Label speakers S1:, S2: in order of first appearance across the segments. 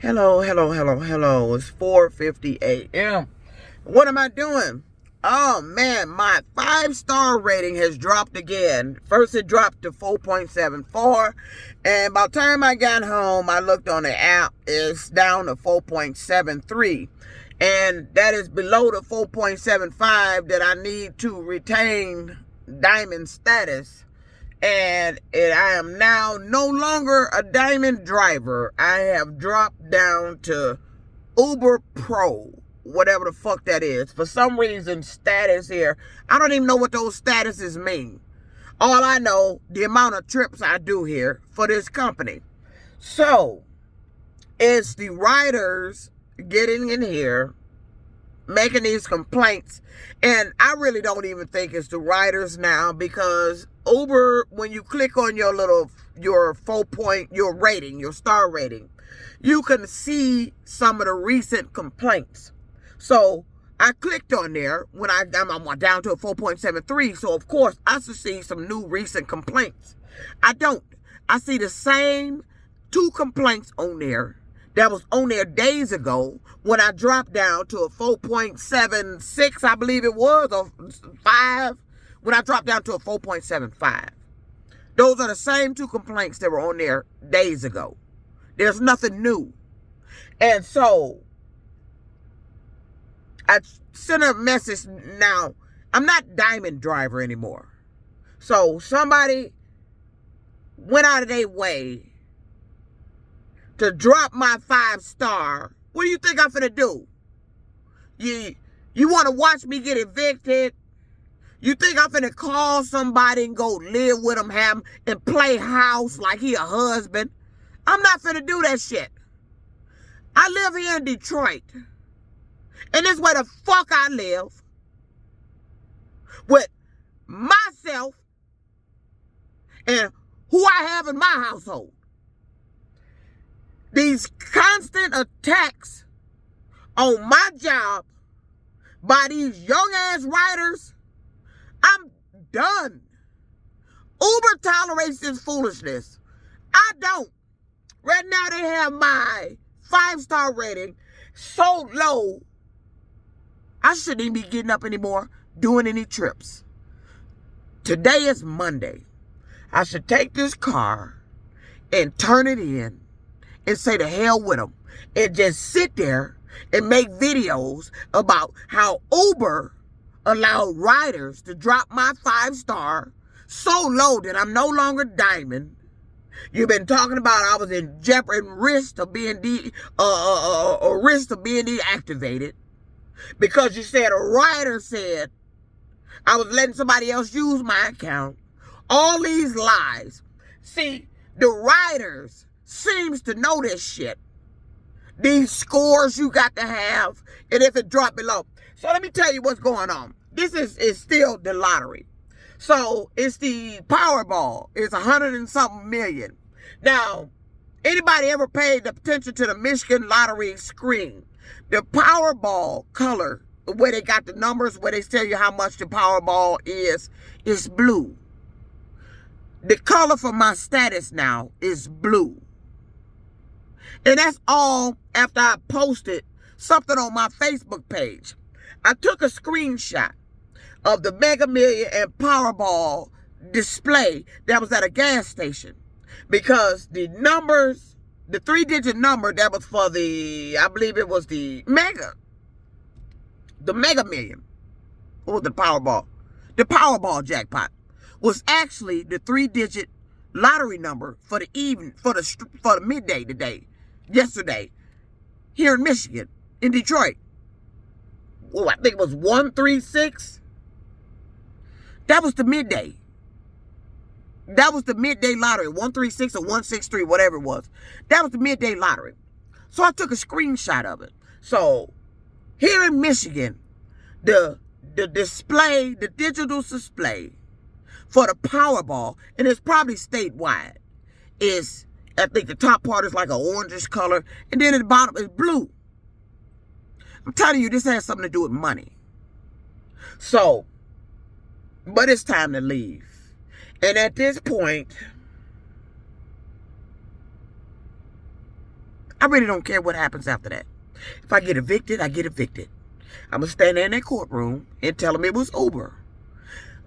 S1: Hello, hello, hello, hello. It's 4:50 a.m. What am I doing? Oh man, my 5-star rating has dropped again. First it dropped to 4.74, and by the time I got home, I looked on the app, it's down to 4.73. And that is below the 4.75 that I need to retain diamond status. And I am now no longer a diamond driver. I have dropped down to Uber Pro, whatever the fuck that is. For some reason, status here, I don't even know what those statuses mean. All I know, the amount of trips I do here for this company. So, it's the riders getting in here, making these complaints, and I really don't even think it's the riders now, because Uber, when you click on your 4 point, your rating, your star rating, you can see some of the recent complaints. So I clicked on there when I'm down to a 4.73. So of course I should see some new recent complaints. I don't. I see the same 2 complaints on there that was on there days ago when I dropped down to a 4.76, I believe it was, or 5, when I dropped down to a 4.75. Those are the same 2 complaints that were on there days ago. There's nothing new. And so I sent a message now. I'm not diamond driver anymore. So somebody went out of their way to drop my 5-star. What do you think I'm finna do? You want to watch me get evicted? You think I'm finna call somebody and go live with him, and play house like he a husband? I'm not finna do that shit. I live here in Detroit. And this is where the fuck I live. With myself and who I have in my household. These constant attacks on my job by these young ass writers, I'm done. Uber tolerates this foolishness. I don't. Right now they have my 5-star rating so low, I shouldn't even be getting up anymore, doing any trips. Today is Monday. I should take this car and turn it in and say to hell with them, and just sit there and make videos about how Uber allowed riders to drop my 5-star so low that I'm no longer diamond. You've been talking about I was in jeopardy and risk of being deactivated because you said a rider said I was letting somebody else use my account. All these lies. See, the riders seems to know this shit. These scores you got to have, and if it dropped below. So let me tell you what's going on. This is still the lottery. So it's the Powerball. It's 100 and something million. Now, anybody ever paid attention to the Michigan lottery screen? The Powerball color, where they got the numbers, where they tell you how much the Powerball is blue. The color for my status now is blue. And that's all after I posted something on my Facebook page. I took a screenshot of the Mega Million and Powerball display that was at a gas station. Because the numbers, the 3-digit number that was for I believe it was the Mega Million. What was the Powerball? The Powerball jackpot was actually the 3-digit lottery number for the midday today. Yesterday, here in Michigan, in Detroit. Oh, I think it was 136. That was the midday. That was the midday lottery. 136 or 163, whatever it was. That was the midday lottery. So I took a screenshot of it. So here in Michigan, the display, the digital display for the Powerball, and it's probably statewide, is, I think the top part is like an orangish color, and then at the bottom is blue. I'm telling you, this has something to do with money. So, but it's time to leave. And at this point, I really don't care what happens after that. If I get evicted, I get evicted. I'm going to stand there in that courtroom and tell them it was Uber.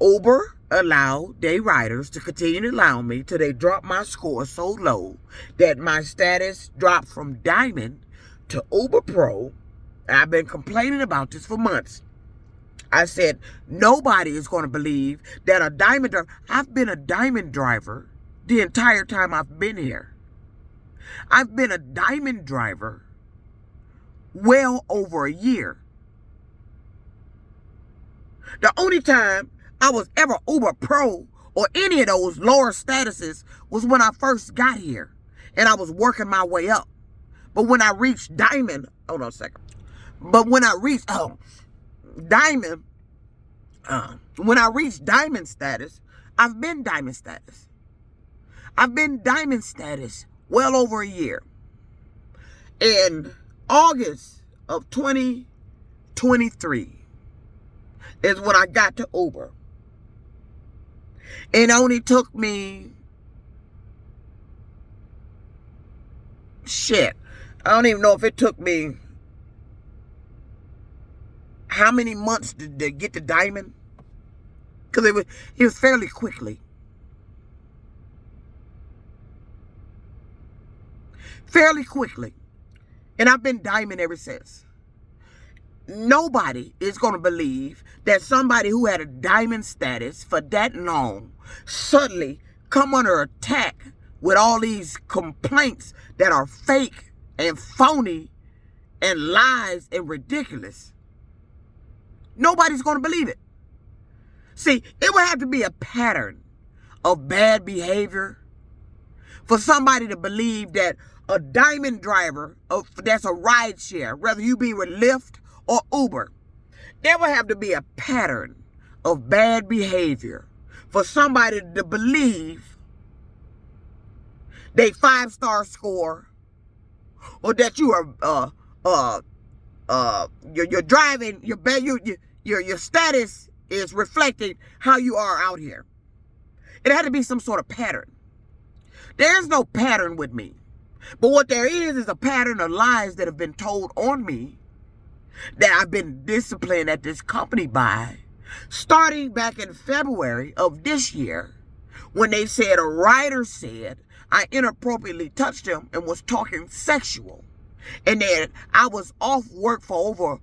S1: Uber allowed their riders to continue to allow me till they dropped my score so low that my status dropped from Diamond to Uber Pro. I've been complaining about this for months. I said, nobody is going to believe that a Diamond driver. I've been a Diamond driver the entire time I've been here. I've been a Diamond driver well over a year. The only time I was ever Uber Pro or any of those lower statuses was when I first got here and I was working my way up. But when I reached Diamond, hold on a second. But when I reached Diamond, when I reached Diamond status, I've been Diamond status. I've been Diamond status well over a year. In August of 2023 is when I got to Uber. It only took me, I don't even know if it took me how many months to get to Diamond, because it was fairly quickly. And I've been Diamond ever since. Nobody is going to believe that somebody who had a Diamond status for that long suddenly come under attack with all these complaints that are fake and phony and lies and ridiculous. Nobody's going to believe it. See, it would have to be a pattern of bad behavior for somebody to believe that a Diamond driver that's a ride share, whether you be with Lyft or Uber, there would have to be a pattern of bad behavior for somebody to believe they 5-star score, or that you are you're driving your status is reflecting how you are out here. It had to be some sort of pattern. There's no pattern with me. But what there is a pattern of lies that have been told on me that I've been disciplined at this company by, starting back in February of this year, when they said a rider said I inappropriately touched him and was talking sexual. And then I was off work for over,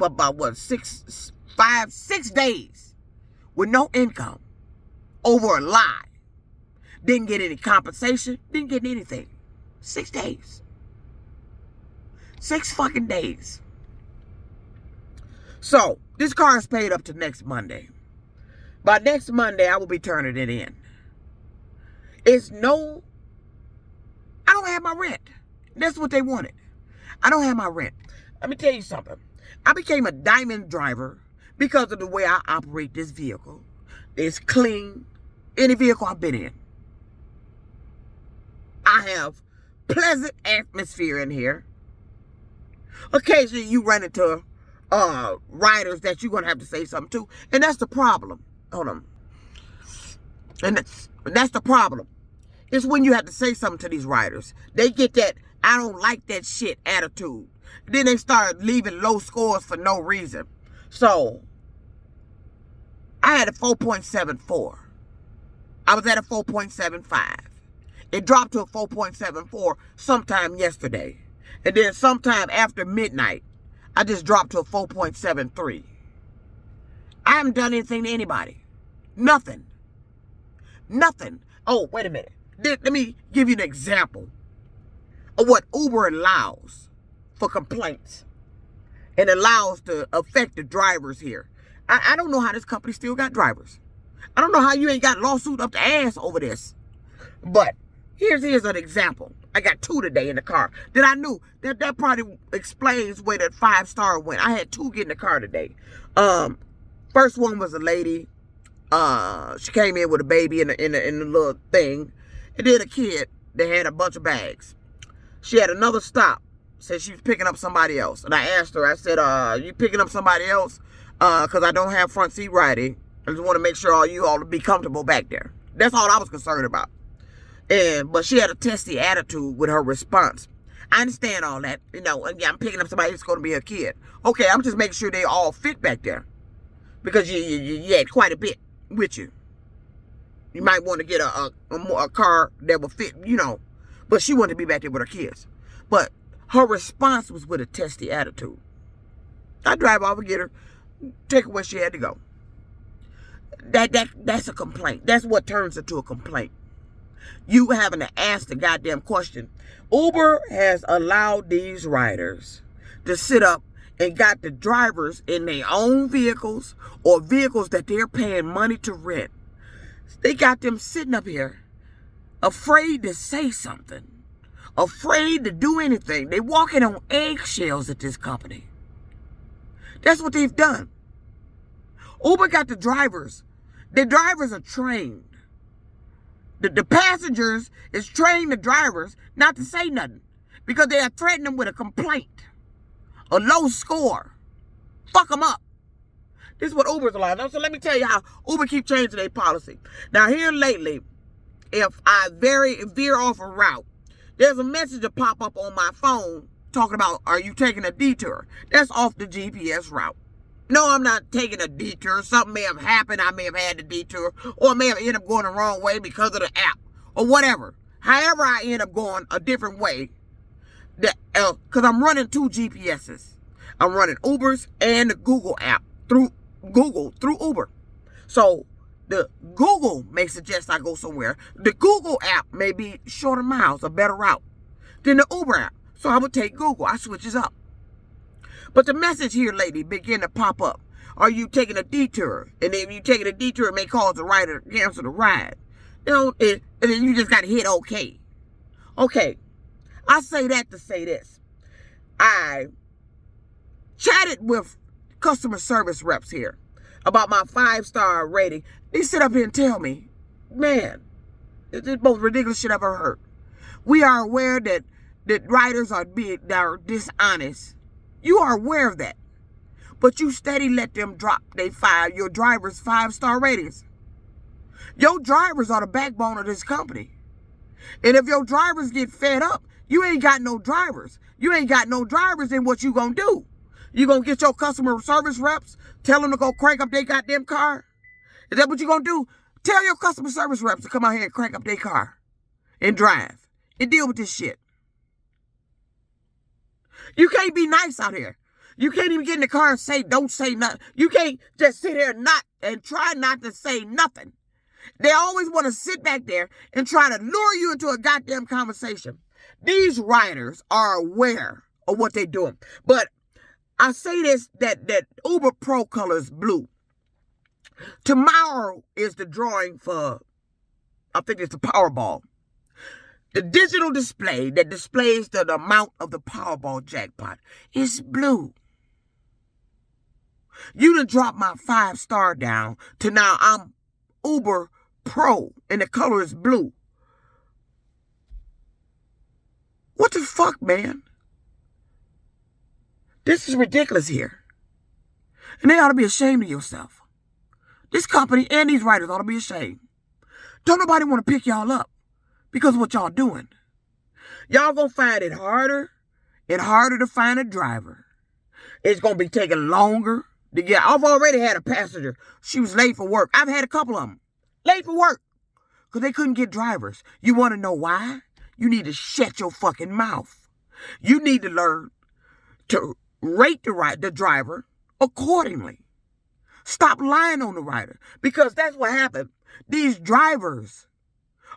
S1: about 6 days with no income over a lie. Didn't get any compensation, didn't get anything. 6 days. 6 fucking days. So, this car is paid up to next Monday. By next Monday, I will be turning it in. I don't have my rent. That's what they wanted. I don't have my rent. Let me tell you something. I became a Diamond driver because of the way I operate this vehicle. It's clean. Any vehicle I've been in. I have pleasant atmosphere in here. Occasionally you run into riders that you're going to have to say something to. And that's the problem. Hold on. And that's the problem. It's when you have to say something to these riders. They get that I don't like that shit attitude. Then they start leaving low scores for no reason. So, I had a 4.74. I was at a 4.75. It dropped to a 4.74 sometime yesterday. And then sometime after midnight, I just dropped to a 4.73. I haven't done anything to anybody. Nothing. Oh, wait a minute. Let me give you an example of what Uber allows for complaints and allows to affect the drivers here. I don't know how this company still got drivers. I don't know how you ain't got lawsuit up the ass over this. But here's an example. I got 2 today in the car that I knew that probably explains where that 5-star went. I had 2 get in the car today. First one was a lady. She came in with a baby in the little thing. And then a kid that had a bunch of bags. She had another stop. Said she was picking up somebody else. And I asked her, I said, you picking up somebody else? Because I don't have front seat riding. I just want to make sure all you all be comfortable back there. That's all I was concerned about. But she had a testy attitude with her response. I understand all that. You know, and yeah, I'm picking up somebody who's going to be a kid. Okay, I'm just making sure they all fit back there. Because you had quite a bit with you. You might want to get a car that will fit, you know. But she wanted to be back there with her kids. But her response was with a testy attitude. I drive off and get her, take her where she had to go. That's a complaint. That's what turns into a complaint. You having to ask the goddamn question. Uber has allowed these riders to sit up and got the drivers in their own vehicles or vehicles that they're paying money to rent. They got them sitting up here afraid to say something, afraid to do anything. They walking on eggshells at this company. That's what they've done. Uber got the drivers. The drivers are trained. The passengers is trained the drivers not to say nothing because they are threatening them with a complaint, a low score. Fuck them up. This is what Uber's allowed. So let me tell you how Uber keep changing their policy. Now here lately, if I veer off a route, there's a message that pop up on my phone talking about, are you taking a detour? That's off the GPS route. No, I'm not taking a detour. Something may have happened. I may have had the detour. Or I may have ended up going the wrong way because of the app. Or whatever. However I end up going a different way. Because I'm running 2 GPSs. I'm running Uber's and the Google app through Uber. So the Google may suggest I go somewhere. The Google app may be shorter miles, a better route than the Uber app. So I would take Google. I switches up. But the message here lately began to pop up. Are you taking a detour? And if you're taking a detour, it may cause the rider to cancel the ride. You know, and then you just got to hit okay. Okay. I say that to say this. I chatted with customer service reps here about my 5-star rating. They sit up here and tell me, man, it's the most ridiculous shit I've ever heard. We are aware that riders are dishonest. You are aware of that. But you steady let them drop your drivers' 5-star ratings. Your drivers are the backbone of this company. And if your drivers get fed up, you ain't got no drivers. You ain't got no drivers, then what you gonna do? You gonna get your customer service reps, tell them to go crank up their goddamn car? Is that what you gonna do? Tell your customer service reps to come out here and crank up their car and drive and deal with this shit. You can't be nice out here. You can't even get in the car and say, don't say nothing. You can't just sit here and try not to say nothing. They always want to sit back there and try to lure you into a goddamn conversation. These riders are aware of what they're doing. But I say this, that Uber Pro color is blue. Tomorrow is the drawing for, I think it's the Powerball. The digital display that displays the amount of the Powerball jackpot is blue. You done dropped my 5-star down to now I'm Uber Pro and the color is blue. What the fuck, man? This is ridiculous here. And they ought to be ashamed of yourself. This company and these writers ought to be ashamed. Don't nobody want to pick y'all up because of what y'all doing. Y'all gonna find it harder and harder to find a driver. It's gonna be taking longer to get. I've already had a passenger. She was late for work. I've had a couple of them late for work because they couldn't get drivers. You want to know why? You need to shut your fucking mouth. You need to learn to rate the driver accordingly. Stop lying on the rider because that's what happened. These drivers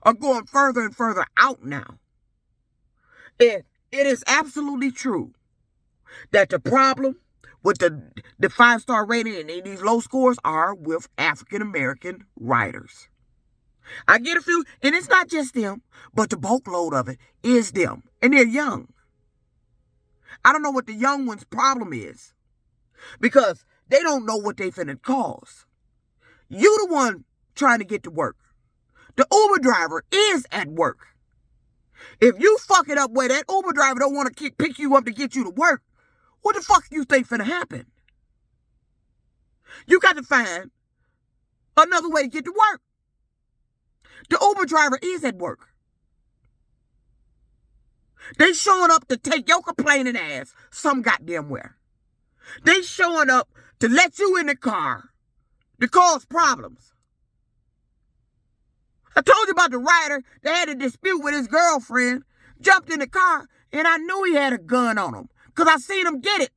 S1: are going further and further out now. And it is absolutely true that the problem with the 5-star rating and these low scores are with African-American riders. I get a few, and it's not just them, but the bulk load of it is them. And they're young. I don't know what the young one's problem is because they don't know what they finna cause. You the one trying to get to work. The Uber driver is at work. If you fuck it up where that Uber driver don't want to pick you up to get you to work, what the fuck you think finna happen? You got to find another way to get to work. The Uber driver is at work. They showing up to take your complaining ass some goddamn where. They showing up to let you in the car to cause problems. I told you about the rider that had a dispute with his girlfriend, jumped in the car, and I knew he had a gun on him because I seen him get it.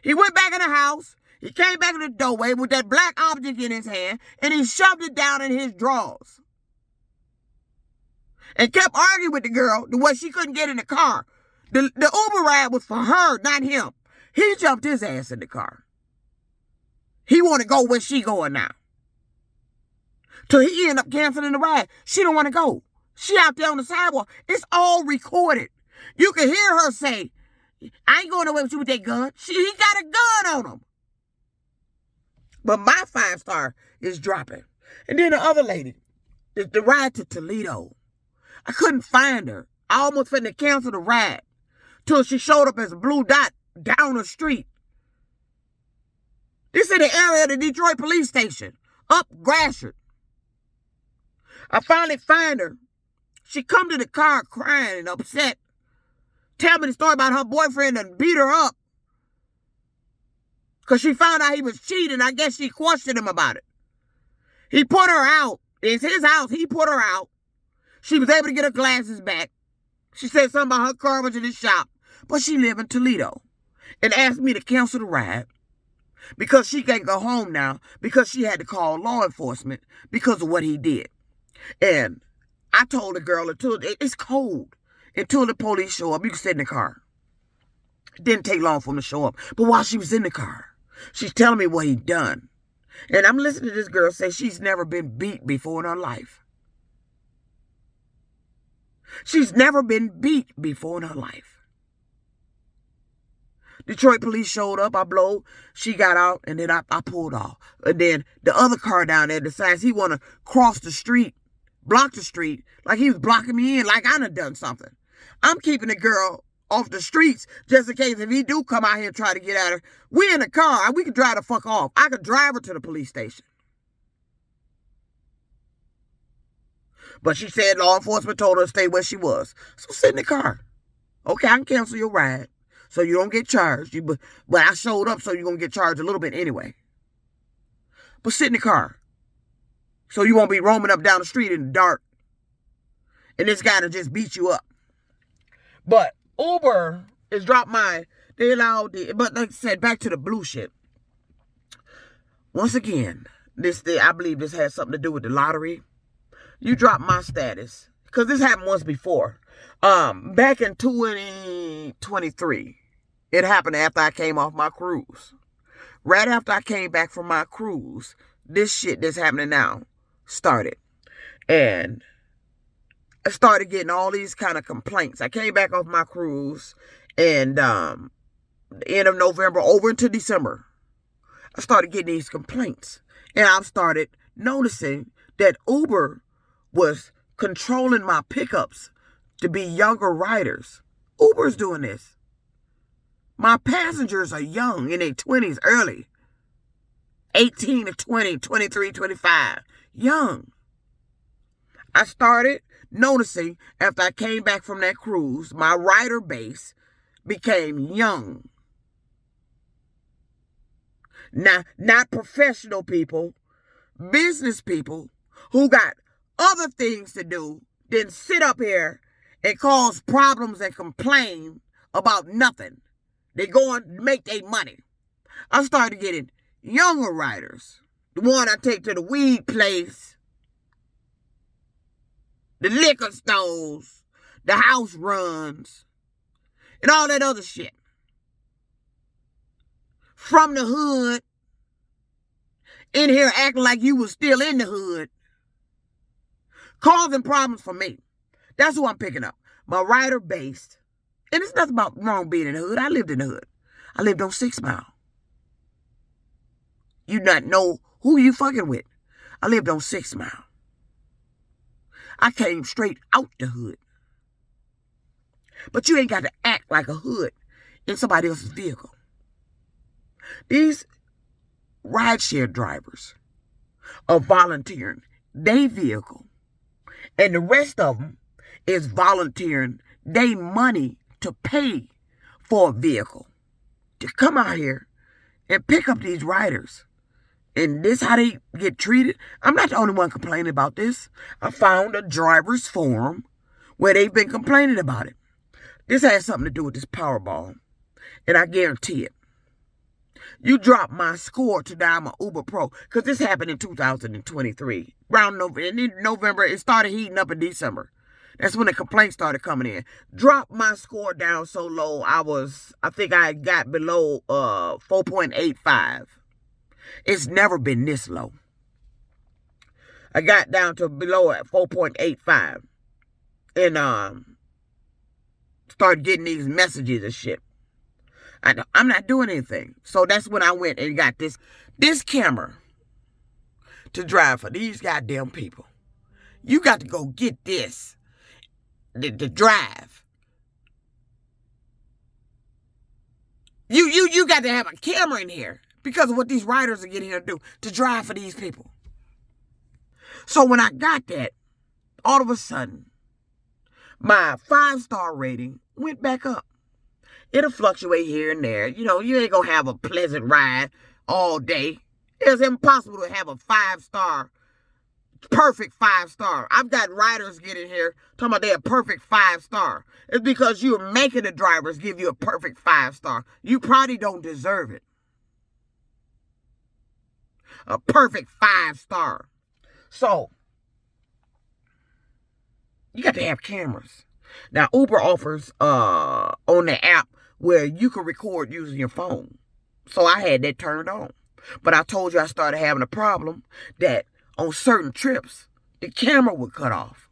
S1: He went back in the house. He came back in the doorway with that black object in his hand, and he shoved it down in his drawers. And kept arguing with the girl the way she couldn't get in the car. The Uber ride was for her, not him. He jumped his ass in the car. He want to go where she going now. So he ended up canceling the ride. She don't want to go. She out there on the sidewalk. It's all recorded. You can hear her say, I ain't going away with you with that gun. He got a gun on him. But my 5-star is dropping. And then the other lady, the ride to Toledo. I couldn't find her. I almost finna cancel the ride till she showed up as a blue dot down the street. This is the area of the Detroit police station, up Gratiot. I finally find her. She come to the car crying and upset. Tell me the story about her boyfriend and beat her up. Because she found out he was cheating. I guess she questioned him about it. He put her out. It's his house. He put her out. She was able to get her glasses back. She said something about her car was in the shop. But she lived in Toledo. And asked me to cancel the ride. Because she can't go home now. Because she had to call law enforcement. Because of what he did. And I told the girl, until it's cold. Until the police show up, you can sit in the car. It didn't take long for them to show up. But while she was in the car, she's telling me what he done. And I'm listening to this girl say she's never been beat before in her life. She's never been beat before in her life. Detroit police showed up. I blowed. She got out, and then I pulled off. And then the other car down there decides he want to cross the street, block the street, like he was blocking me in, like I done something. I'm keeping the girl off the streets just in case if he do come out here and try to get at her. We in the car. We could drive the fuck off. I could drive her to the police station. But she said law enforcement told her to stay where she was. So sit in the car. Okay, I can cancel your ride so you don't get charged. But I showed up so you're going to get charged a little bit anyway. But sit in the car so you won't be roaming up down the street in the dark. And this guy to just beat you up. But Uber is Dro My. They allowed it. But like I said, back to the blue shit. Once again, I believe this has something to do with the lottery. You drop my status. Because this happened once before. Back in 2023. It happened after I came off my cruise. Right after I came back from my cruise, this shit that's happening now started. And I started getting all these kind of complaints. I came back off my cruise and the end of November over into December. I started getting these complaints. And I started noticing that Uber was controlling my pickups to be younger riders. Uber's doing this. My passengers are young, in their 20s, early. 18 to 20, 23, 25. Young. I started noticing after I came back from that cruise, my rider base became young. Now, not professional people, business people who got other things to do than sit up here and cause problems and complain about nothing. They go and make their money. I started getting younger riders. The one I take to the weed place, the liquor stores, the house runs, and all that other shit. From the hood, in here acting like you was still in the hood, causing problems for me. That's who I'm picking up. My rider base. And it's nothing about wrong being in the hood. I lived in the hood. I lived on 6 Mile. You not know who you fucking with. I lived on 6 Mile. I came straight out the hood. But you ain't got to act like a hood in somebody else's vehicle. These rideshare drivers are volunteering their vehicle. And the rest of them is volunteering they money to pay for a vehicle to come out here and pick up these riders. And this how they get treated. I'm not the only one complaining about this. I found a driver's forum where they've been complaining about it. This has something to do with this Powerball. And I guarantee it. You dropped my score to die my Uber Pro. Because this happened in 2023. Around November. It started heating up in December. That's when the complaints started coming in. Dropped my score down so low. I think I got below 4.85. It's never been this low. I got down to below at 4.85. And started getting these messages and shit. I'm not doing anything. So that's when I went and got this camera to drive for these goddamn people. You got to go get this to drive. You got to have a camera in here because of what these riders are getting here to do to drive for these people. So when I got that, all of a sudden, my 5-star rating went back up. It'll fluctuate here and there. You know, you ain't gonna have a pleasant ride all day. It's impossible to have a 5-star, perfect 5-star. I've got riders getting here talking about they're a perfect 5-star. It's because you're making the drivers give you a perfect 5-star. You probably don't deserve it. A perfect 5-star. So, you got to have cameras. Now, Uber offers on the app where you can record using your phone. So I had that turned on. But I told you I started having a problem that on certain trips, the camera would cut off.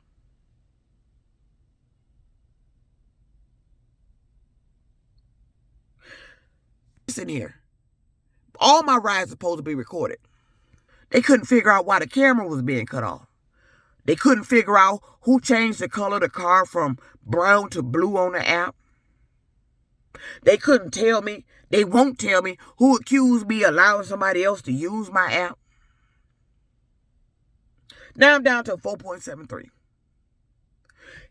S1: Listen here. All my rides are supposed to be recorded. They couldn't figure out why the camera was being cut off. They couldn't figure out who changed the color of the car from brown to blue on the app. They couldn't tell me, they won't tell me who accused me of allowing somebody else to use my app. Now I'm down to 4.73.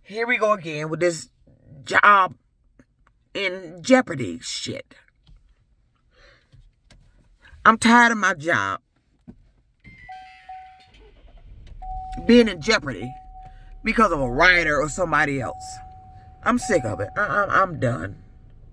S1: Here we go again with this job in jeopardy shit. I'm tired of my job being in jeopardy because of a rider or somebody else. I'm sick of it. I'm done.